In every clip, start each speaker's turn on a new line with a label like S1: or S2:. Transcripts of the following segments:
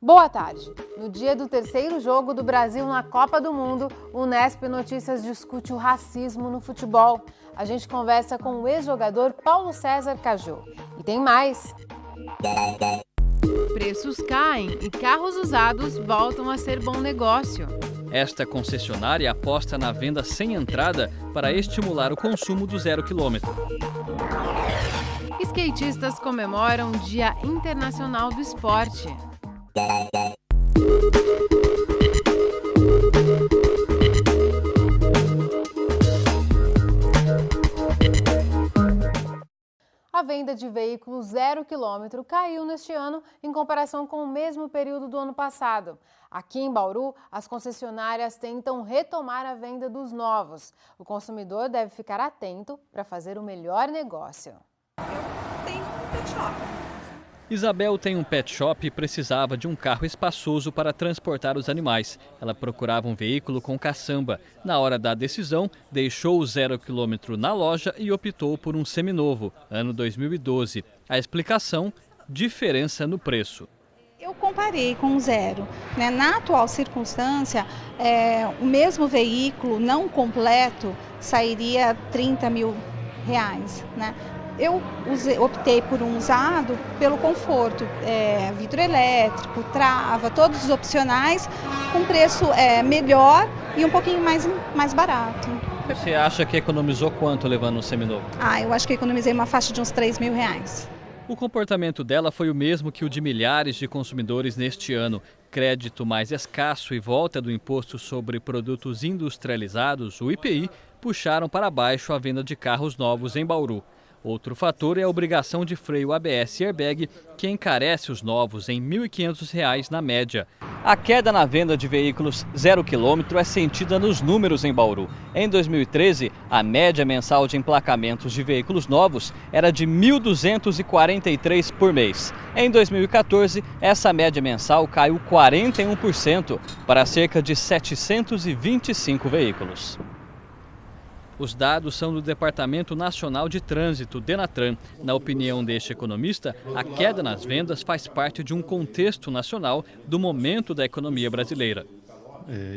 S1: Boa tarde. No dia do terceiro jogo do Brasil na Copa do Mundo, o Unesp Notícias discute o racismo no futebol. A gente conversa com o ex-jogador Paulo César Caju. E tem mais. Preços caem e carros usados voltam a ser bom negócio.
S2: Esta concessionária aposta na venda sem entrada para estimular o consumo do 0 km.
S1: Skatistas comemoram o Dia Internacional do Esporte. A venda de veículos 0 km caiu neste ano em comparação com o mesmo período do ano passado. Aqui em Bauru, as concessionárias tentam retomar a venda dos novos. O consumidor deve ficar atento para fazer o melhor negócio.
S3: Eu tenho um pet shop.
S2: Isabel tem um pet shop e precisava de um carro espaçoso para transportar os animais. Ela procurava um veículo com caçamba. Na hora da decisão, deixou o 0 km na loja e optou por um seminovo, ano 2012. A explicação: diferença no preço.
S3: Eu comparei com o 0. Na atual circunstância, o mesmo veículo não completo sairia R$30 mil. Eu optei por um usado pelo conforto, vidro elétrico, trava, todos os opcionais, com preço melhor e um pouquinho mais barato.
S2: Você acha que economizou quanto levando um seminovo?
S3: Eu acho que economizei uma faixa de uns R$3 mil.
S2: O comportamento dela foi o mesmo que o de milhares de consumidores neste ano. Crédito mais escasso e volta do imposto sobre produtos industrializados, o IPI, puxaram para baixo a venda de carros novos em Bauru. Outro fator é a obrigação de freio ABS e airbag, que encarece os novos em R$ 1.500 na média. A queda na venda de veículos 0 km é sentida nos números em Bauru. Em 2013, a média mensal de emplacamentos de veículos novos era de 1.243 por mês. Em 2014, essa média mensal caiu 41% para cerca de 725 veículos. Os dados são do Departamento Nacional de Trânsito, DENATRAN. Na opinião deste economista, a queda nas vendas faz parte de um contexto nacional do momento da economia brasileira.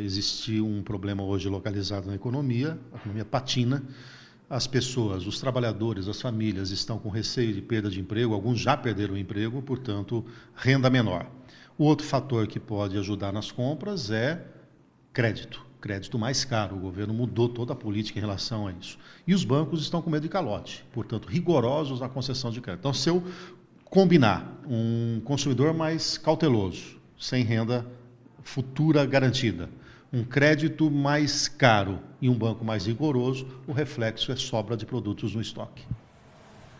S4: Existe um problema hoje localizado na economia, a economia patina. As pessoas, os trabalhadores, as famílias estão com receio de perda de emprego, alguns já perderam o emprego, portanto, renda menor. O outro fator que pode ajudar nas compras é crédito mais caro. O governo mudou toda a política em relação a isso. E os bancos estão com medo de calote, portanto, rigorosos na concessão de crédito. Então, se eu combinar um consumidor mais cauteloso, sem renda futura garantida, um crédito mais caro e um banco mais rigoroso, o reflexo é sobra de produtos no estoque.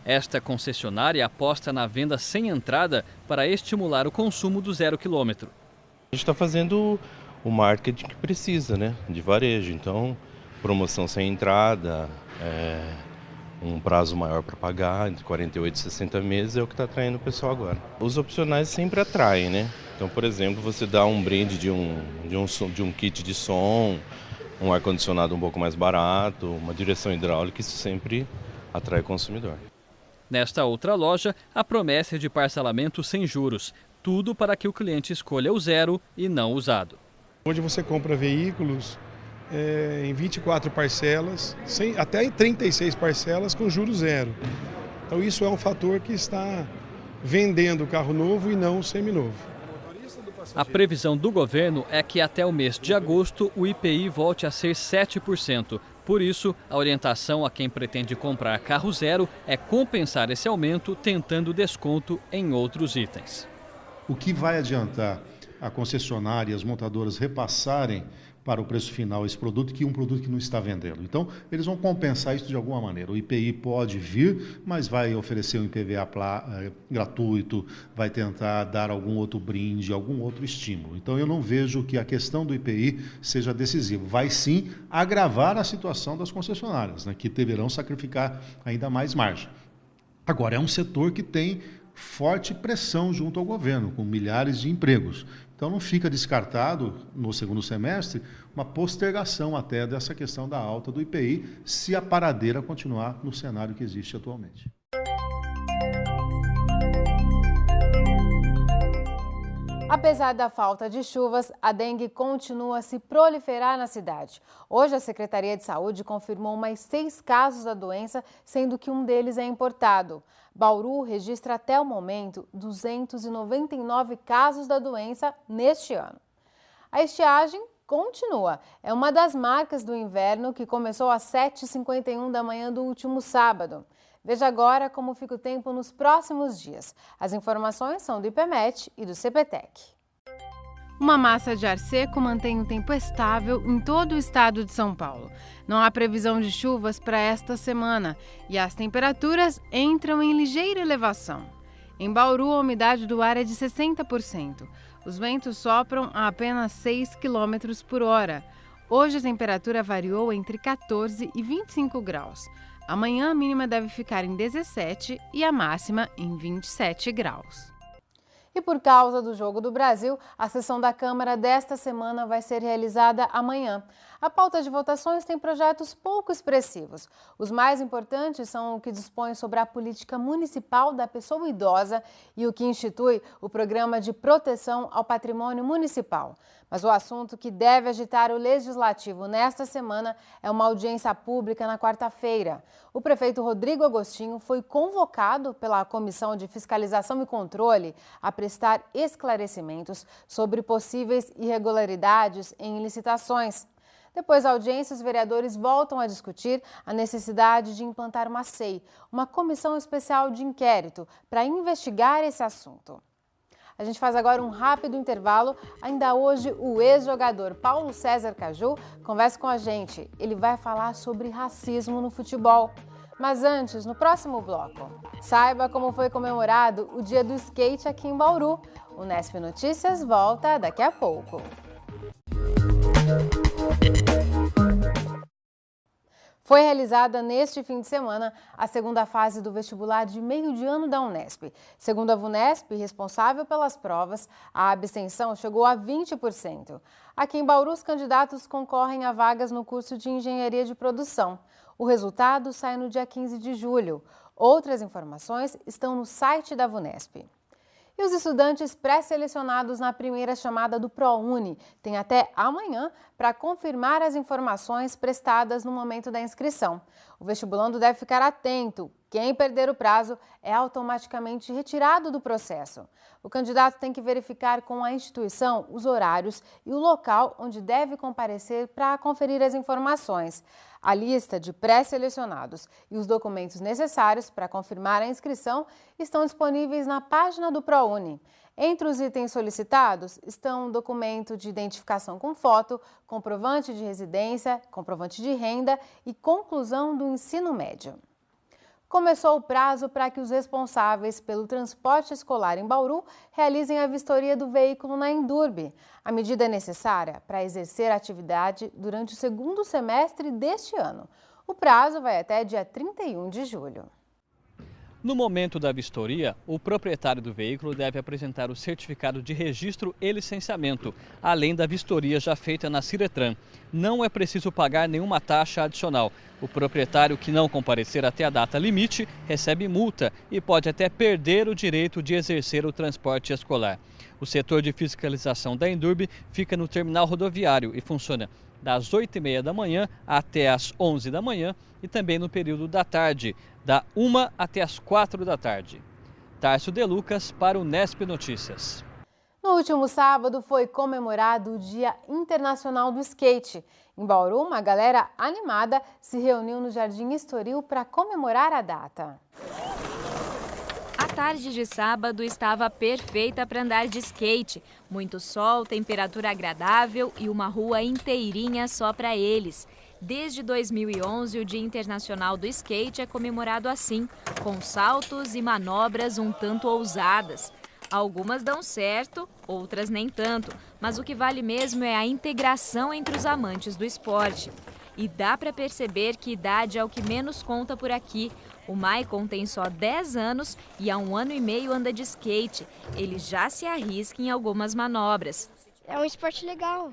S2: Esta concessionária aposta na venda sem entrada para estimular o consumo do 0 km.
S5: A gente está fazendo o marketing que precisa, de varejo. Então, promoção sem entrada, um prazo maior para pagar, entre 48 e 60 meses, é o que está atraindo o pessoal agora. Os opcionais sempre atraem, Então, por exemplo, você dá um brinde de um kit de som, um ar-condicionado um pouco mais barato, uma direção hidráulica, isso sempre atrai o consumidor.
S2: Nesta outra loja, a promessa é de parcelamento sem juros. Tudo para que o cliente escolha o 0 e não usado.
S6: Onde você compra veículos em 24 parcelas, até em 36 parcelas com juros 0. Então isso é um fator que está vendendo o carro novo e não o seminovo.
S2: A previsão do governo é que até o mês de agosto o IPI volte a ser 7%. Por isso, a orientação a quem pretende comprar carro 0 é compensar esse aumento tentando desconto em outros itens.
S4: O que vai adiantar a concessionária e as montadoras repassarem para o preço final esse produto, que é um produto que não está vendendo. Então, eles vão compensar isso de alguma maneira. O IPI pode vir, mas vai oferecer um IPVA gratuito, vai tentar dar algum outro brinde, algum outro estímulo. Então, eu não vejo que a questão do IPI seja decisiva. Vai sim agravar a situação das concessionárias, que deverão sacrificar ainda mais margem. Agora, é um setor que tem forte pressão junto ao governo, com milhares de empregos. Então, não fica descartado, no segundo semestre, uma postergação até dessa questão da alta do IPI, se a paradeira continuar no cenário que existe atualmente.
S1: Apesar da falta de chuvas, a dengue continua a se proliferar na cidade. Hoje, a Secretaria de Saúde confirmou mais 6 casos da doença, sendo que um deles é importado. Bauru registra até o momento 299 casos da doença neste ano. A estiagem continua. É uma das marcas do inverno que começou às 7h51 da manhã do último sábado. Veja agora como fica o tempo nos próximos dias. As informações são do IPMET e do CPTEC. Uma massa de ar seco mantém o tempo estável em todo o estado de São Paulo. Não há previsão de chuvas para esta semana e as temperaturas entram em ligeira elevação. Em Bauru, a umidade do ar é de 60%. Os ventos sopram a apenas 6 km por hora. Hoje a temperatura variou entre 14 e 25 graus. Amanhã a mínima deve ficar em 17 e a máxima em 27 graus. E por causa do Jogo do Brasil, a sessão da Câmara desta semana vai ser realizada amanhã. A pauta de votações tem projetos pouco expressivos. Os mais importantes são o que dispõe sobre a política municipal da pessoa idosa e o que institui o programa de proteção ao patrimônio municipal. Mas o assunto que deve agitar o Legislativo nesta semana é uma audiência pública na quarta-feira. O prefeito Rodrigo Agostinho foi convocado pela Comissão de Fiscalização e Controle a prestar esclarecimentos sobre possíveis irregularidades em licitações. Depois da audiência, os vereadores voltam a discutir a necessidade de implantar uma CEI, uma comissão especial de inquérito, para investigar esse assunto. A gente faz agora um rápido intervalo. Ainda hoje, o ex-jogador Paulo César Caju conversa com a gente. Ele vai falar sobre racismo no futebol. Mas antes, no próximo bloco, saiba como foi comemorado o Dia do Skate aqui em Bauru. O Nesp Notícias volta daqui a pouco. Foi realizada neste fim de semana a segunda fase do vestibular de meio de ano da Unesp. Segundo a Vunesp, responsável pelas provas, a abstenção chegou a 20%. Aqui em Bauru, os candidatos concorrem a vagas no curso de Engenharia de Produção. O resultado sai no dia 15 de julho. Outras informações estão no site da Vunesp. E os estudantes pré-selecionados na primeira chamada do ProUni têm até amanhã para confirmar as informações prestadas no momento da inscrição. O vestibulando deve ficar atento. Quem perder o prazo é automaticamente retirado do processo. O candidato tem que verificar com a instituição os horários e o local onde deve comparecer para conferir as informações. A lista de pré-selecionados e os documentos necessários para confirmar a inscrição estão disponíveis na página do ProUni. Entre os itens solicitados estão documento de identificação com foto, comprovante de residência, comprovante de renda e conclusão do ensino médio. Começou o prazo para que os responsáveis pelo transporte escolar em Bauru realizem a vistoria do veículo na Endurbe. A medida é necessária para exercer a atividade durante o segundo semestre deste ano. O prazo vai até dia 31 de julho.
S2: No momento da vistoria, o proprietário do veículo deve apresentar o certificado de registro e licenciamento, além da vistoria já feita na Ciretran. Não é preciso pagar nenhuma taxa adicional. O proprietário que não comparecer até a data limite recebe multa e pode até perder o direito de exercer o transporte escolar. O setor de fiscalização da Endurbe fica no terminal rodoviário e funciona das 8h30 da manhã até as 11 da manhã e também no período da tarde, da 1 até as 4 da tarde. Tárcio De Lucas para o Nesp Notícias.
S1: No último sábado foi comemorado o Dia Internacional do Skate. Em Bauru, uma galera animada se reuniu no Jardim Estoril para comemorar a data.
S7: A tarde de sábado estava perfeita para andar de skate. Muito sol, temperatura agradável e uma rua inteirinha só para eles. Desde 2011, o Dia Internacional do Skate é comemorado assim, com saltos e manobras um tanto ousadas. Algumas dão certo, outras nem tanto, mas o que vale mesmo é a integração entre os amantes do esporte. E dá para perceber que idade é o que menos conta por aqui. O Maicon tem só 10 anos e há 1 ano e meio anda de skate. Ele já se arrisca em algumas manobras.
S8: É um esporte legal.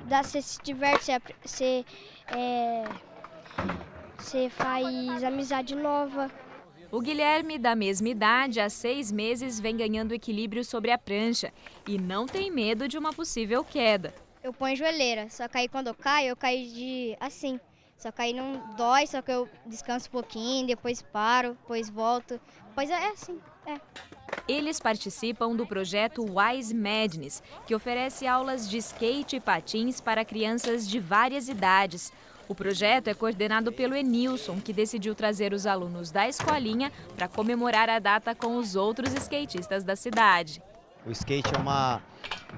S8: Você se diverte, você faz amizade nova.
S7: O Guilherme, da mesma idade, há 6 meses, vem ganhando equilíbrio sobre a prancha e não tem medo de uma possível queda.
S8: Eu ponho joelheira, só que aí quando eu caio de assim. Só que aí não dói, só que eu descanso um pouquinho, depois paro, depois volto. Depois é assim,
S7: Eles participam do projeto Wise Madness, que oferece aulas de skate e patins para crianças de várias idades. O projeto é coordenado pelo Enilson, que decidiu trazer os alunos da escolinha para comemorar a data com os outros skatistas da cidade.
S9: O skate é uma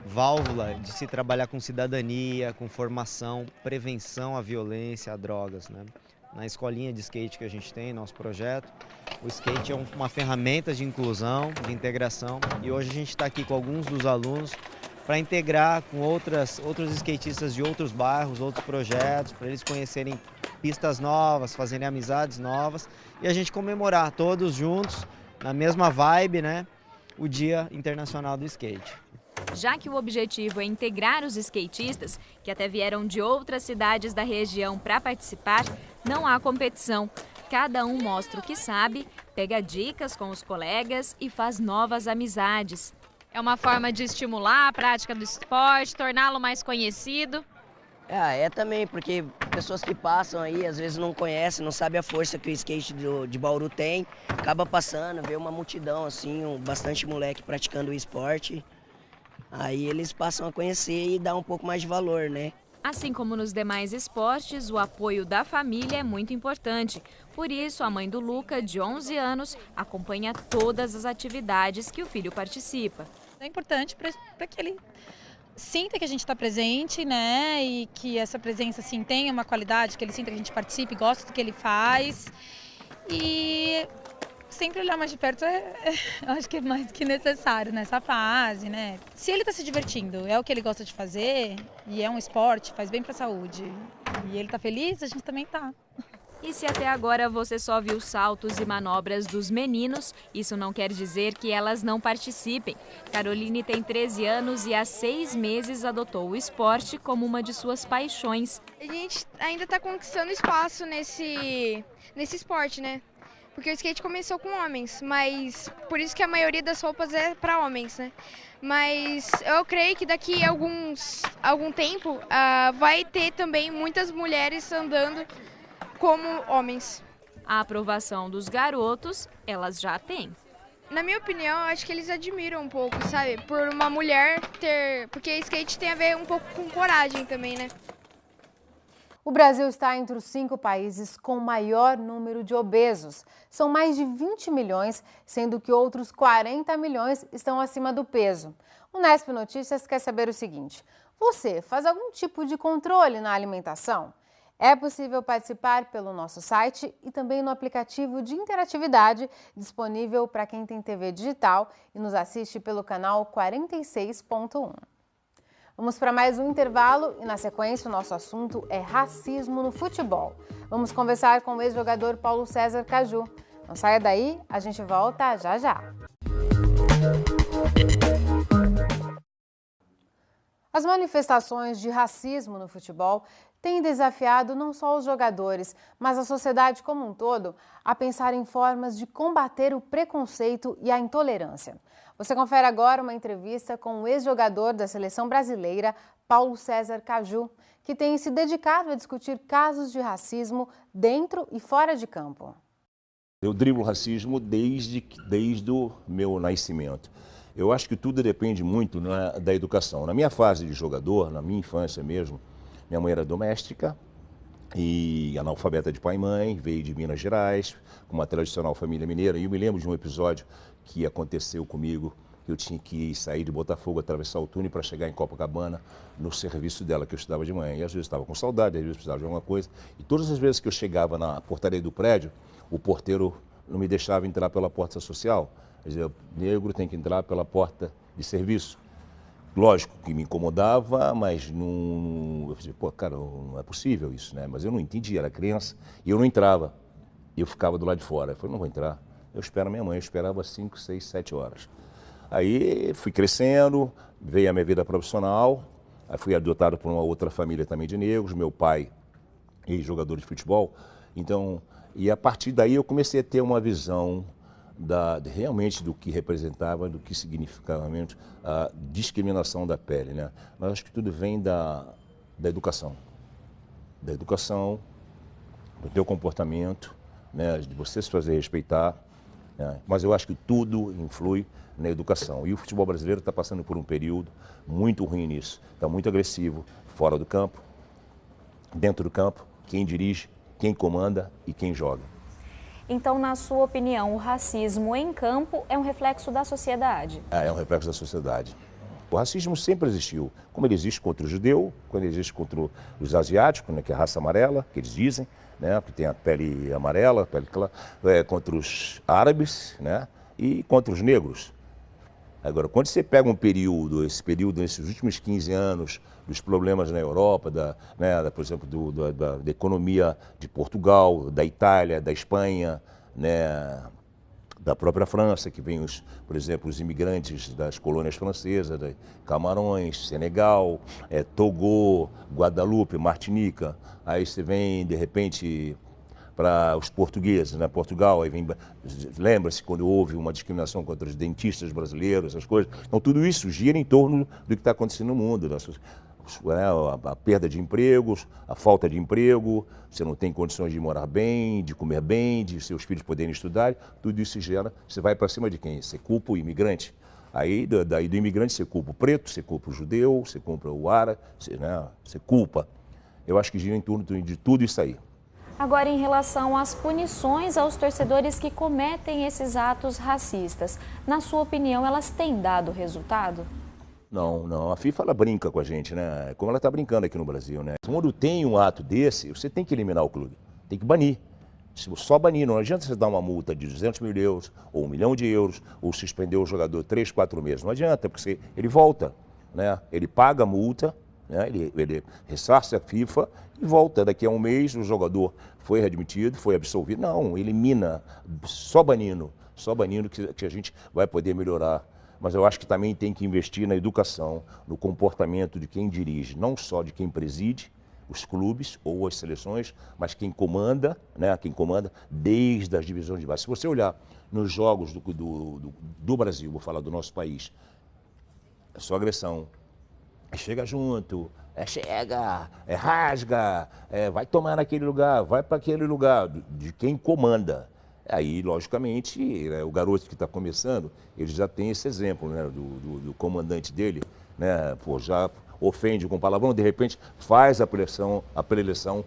S9: válvula de se trabalhar com cidadania, com formação, prevenção à violência, a drogas, né? Na escolinha de skate que a gente tem, nosso projeto, o skate é uma ferramenta de inclusão, de integração, e hoje a gente está aqui com alguns dos alunos para integrar com outros skatistas de outros bairros, outros projetos, para eles conhecerem pistas novas, fazerem amizades novas e a gente comemorar todos juntos, na mesma vibe, né, o Dia Internacional do Skate.
S7: Já que o objetivo é integrar os skatistas, que até vieram de outras cidades da região para participar, não há competição. Cada um mostra o que sabe, pega dicas com os colegas e faz novas amizades.
S10: É uma forma de estimular a prática do esporte, torná-lo mais conhecido.
S11: É também, porque pessoas que passam aí, às vezes não conhecem, não sabem a força que o skate de Bauru tem, acaba passando, vê uma multidão assim, bastante moleque praticando o esporte, aí eles passam a conhecer e dá um pouco mais de valor, né?
S7: Assim como nos demais esportes, o apoio da família é muito importante. Por isso, a mãe do Luca, de 11 anos, acompanha todas as atividades que o filho participa.
S12: É importante para que ele sinta que a gente está presente, né? E que essa presença assim, tenha uma qualidade, que ele sinta que a gente participe, gosta do que ele faz. E sempre olhar mais de perto acho que é mais que necessário nessa fase, né? Se ele está se divertindo, é o que ele gosta de fazer e é um esporte, faz bem para a saúde e ele está feliz, a gente também está.
S7: E se até agora você só viu saltos e manobras dos meninos, isso não quer dizer que elas não participem. Caroline tem 13 anos e há 6 meses adotou o esporte como uma de suas paixões.
S13: A gente ainda está conquistando espaço nesse esporte, né? Porque o skate começou com homens, mas por isso que a maioria das roupas é para homens, né? Mas eu creio que daqui a algum tempo vai ter também muitas mulheres andando como homens.
S7: A aprovação dos garotos, elas já têm.
S13: Na minha opinião, acho que eles admiram um pouco, sabe? Por uma mulher ter... Porque skate tem a ver um pouco com coragem também, né?
S1: O Brasil está entre os 5 países com maior número de obesos. São mais de 20 milhões, sendo que outros 40 milhões estão acima do peso. O Nesp Notícias quer saber o seguinte: você faz algum tipo de controle na alimentação? É possível participar pelo nosso site e também no aplicativo de interatividade disponível para quem tem TV digital e nos assiste pelo canal 46.1. Vamos para mais um intervalo e, na sequência, o nosso assunto é racismo no futebol. Vamos conversar com o ex-jogador Paulo César Caju. Não saia daí, a gente volta já já. As manifestações de racismo no futebol têm desafiado não só os jogadores, mas a sociedade como um todo a pensar em formas de combater o preconceito e a intolerância. Você confere agora uma entrevista com o ex-jogador da seleção brasileira, Paulo César Caju, que tem se dedicado a discutir casos de racismo dentro e fora de campo.
S14: Eu driblo o racismo desde o meu nascimento. Eu acho que tudo depende muito da educação. Na minha fase de jogador, na minha infância mesmo, minha mãe era doméstica e analfabeta de pai e mãe, veio de Minas Gerais, com uma tradicional família mineira. E eu me lembro de um episódio que aconteceu comigo, que eu tinha que sair de Botafogo, atravessar o túnel para chegar em Copacabana, no serviço dela, que eu estudava de manhã. E às vezes estava com saudade, às vezes precisava de alguma coisa. E todas as vezes que eu chegava na portaria do prédio, o porteiro não me deixava entrar pela porta social. Quer dizer, o negro tem que entrar pela porta de serviço. Lógico que me incomodava, mas não... Eu falei, pô, cara, não é possível isso, né? Mas eu não entendia, era criança, e eu não entrava. E eu ficava do lado de fora. Eu falei, não vou entrar. Eu espero a minha mãe, eu esperava 5, 6, 7 horas. Aí fui crescendo, veio a minha vida profissional, aí fui adotado por uma outra família também de negros, meu pai, ex-jogador de futebol. Então, E a partir daí eu comecei a ter uma visão realmente do que representava, do que significava a discriminação da pele, né? Mas acho que tudo vem da educação. Da educação, do teu comportamento, né? De você se fazer respeitar, né? Mas eu acho que tudo influi na educação. E o futebol brasileiro está passando por um período muito ruim nisso. Está muito agressivo, fora do campo, dentro do campo, quem dirige, quem comanda e quem joga.
S7: Então, na sua opinião, o racismo em campo é um reflexo da sociedade?
S14: É um reflexo da sociedade. O racismo sempre existiu, como ele existe contra o judeu, como ele existe contra os asiáticos, né, que é a raça amarela, que eles dizem, né, porque tem a pele amarela, a pele clara, contra os árabes, né, e contra os negros. Agora, quando você pega um período, nesses últimos 15 anos, dos problemas na Europa, por exemplo, da economia de Portugal, da Itália, da Espanha, né, da própria França, que vem, por exemplo, os imigrantes das colônias francesas, Camarões, Senegal, Togo, Guadalupe, Martinica. Aí você vem, de repente, para os portugueses, né? Portugal, aí vem, lembra-se quando houve uma discriminação contra os dentistas brasileiros, essas coisas. Então tudo isso gira em torno do que está acontecendo no mundo, né? A perda de empregos, a falta de emprego, você não tem condições de morar bem, de comer bem, de seus filhos poderem estudar, tudo isso gera, você vai para cima de quem? Você culpa o imigrante. Aí daí do imigrante você culpa o preto, você culpa o judeu, você culpa o árabe, você culpa. Eu acho que gira em torno de tudo isso aí.
S7: Agora, em relação às punições aos torcedores que cometem esses atos racistas, na sua opinião, elas têm dado resultado?
S14: Não. A FIFA, ela brinca com a gente, né? Como ela está brincando aqui no Brasil, né? Quando tem um ato desse, você tem que eliminar o clube, tem que banir. Só banir, não adianta você dar uma multa de 200 mil euros, ou 1 milhão de euros, ou suspender o jogador 3, 4 meses. Não adianta, porque ele volta, né? Ele paga a multa, né? Ele ressarce a FIFA e volta. Daqui a um mês o jogador foi readmitido, foi absolvido. Não, elimina, só banindo que a gente vai poder melhorar. Mas eu acho que também tem que investir na educação, no comportamento de quem dirige, não só de quem preside os clubes ou as seleções, mas quem comanda, né? Quem comanda desde as divisões de base. Se você olhar nos jogos do Brasil, vou falar do nosso país, é só agressão. Chega junto, rasga, vai tomar naquele lugar, vai para aquele lugar, de quem comanda. Aí, logicamente, o garoto que está começando, ele já tem esse exemplo, né, do comandante dele, né, já ofende com palavrão, de repente faz a preleção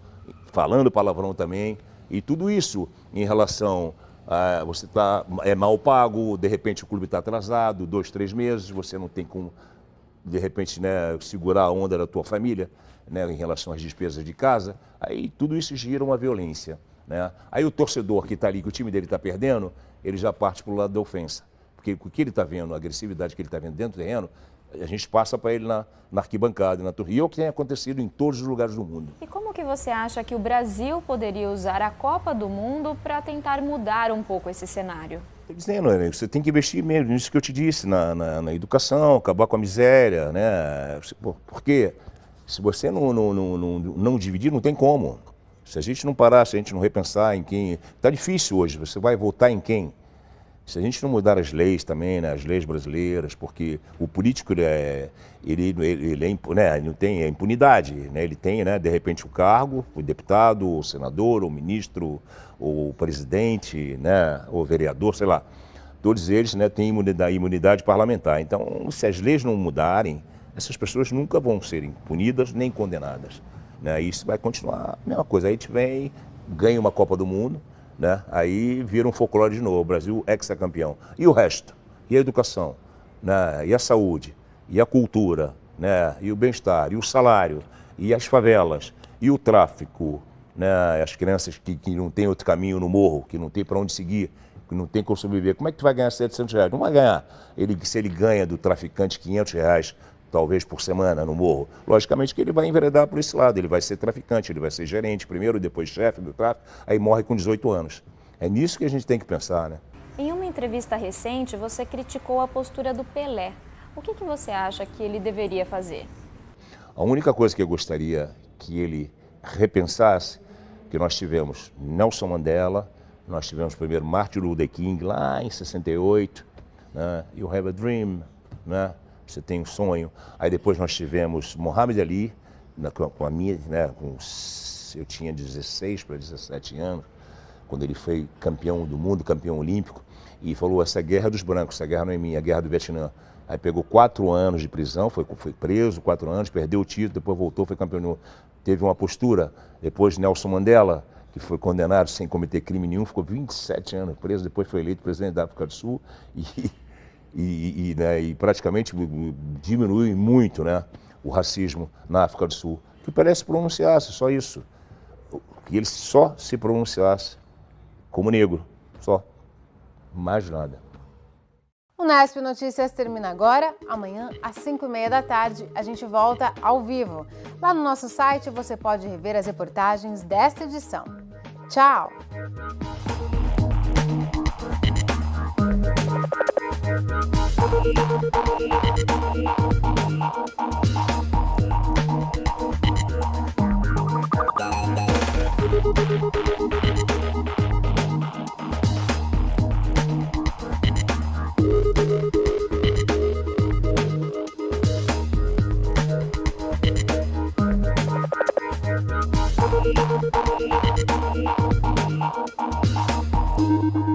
S14: falando palavrão também, e tudo isso em relação a você é mal pago, de repente o clube está atrasado, 2, 3 meses, você não tem como, de repente, né, segurar a onda da tua família, né, em relação às despesas de casa, aí tudo isso gira uma violência. Né? Aí o torcedor que está ali, que o time dele está perdendo, ele já parte para o lado da ofensa. Porque o que ele está vendo, a agressividade que ele está vendo dentro do terreno, a gente passa para ele na arquibancada, na torre. E é o que tem acontecido em todos os lugares do mundo.
S7: E como que você acha que o Brasil poderia usar a Copa do Mundo para tentar mudar um pouco esse cenário?
S14: Estou dizendo, você tem que investir mesmo nisso que eu te disse, na educação, acabar com a miséria, né? Porque se você não dividir, não tem como. Se a gente não parar, se a gente não repensar em quem... Está difícil hoje, você vai votar em quem? Se a gente não mudar as leis também, né, as leis brasileiras, porque o político, ele não tem a impunidade, né? Ele tem, né, de repente, o cargo, o deputado, o senador, o ministro, o presidente, né, o vereador, sei lá. Todos eles, né, têm imunidade parlamentar. Então, se as leis não mudarem, essas pessoas nunca vão ser punidas nem condenadas. Né? Isso vai continuar a mesma coisa. Aí a gente vem, ganha uma Copa do Mundo, né? Aí vira um folclore de novo, o Brasil ex-campeão. E o resto? E a educação? Né? E a saúde? E a cultura? Né? E o bem-estar? E o salário? E as favelas? E o tráfico? Né? As crianças que não têm outro caminho no morro, que não tem para onde seguir, que não tem como sobreviver. Como é que tu vai ganhar R$700? Não vai ganhar. Se ele ganha do traficante R$500, talvez por semana no morro, logicamente que ele vai enveredar por esse lado, ele vai ser traficante, ele vai ser gerente primeiro, depois chefe do tráfico, aí morre com 18 anos. É nisso que a gente tem que pensar, né?
S7: Em uma entrevista recente, você criticou a postura do Pelé. O que você acha que ele deveria fazer?
S14: A única coisa que eu gostaria que ele repensasse que nós tivemos Nelson Mandela, nós tivemos primeiro Martin Luther King lá em 68, né? You have a dream, né? Você tem um sonho. Aí depois nós tivemos Muhammad Ali, com a minha, né? Eu tinha 16 para 17 anos, quando ele foi campeão do mundo, campeão olímpico, e falou: essa guerra é dos brancos, essa guerra não é minha, a guerra do Vietnã. Aí pegou 4 anos de prisão, foi preso 4 anos, perdeu o título, depois voltou, foi campeão. Teve uma postura. Depois Nelson Mandela, que foi condenado sem cometer crime nenhum, ficou 27 anos preso, depois foi eleito presidente da África do Sul e praticamente diminui muito, né, o racismo na África do Sul. Que parece pronunciasse, só isso. Que ele só se pronunciasse como negro, só. Mais nada.
S1: O Nesp Notícias termina agora. Amanhã, às 5h30 da tarde, a gente volta ao vivo. Lá no nosso site você pode rever as reportagens desta edição. Tchau!
S15: Thank you.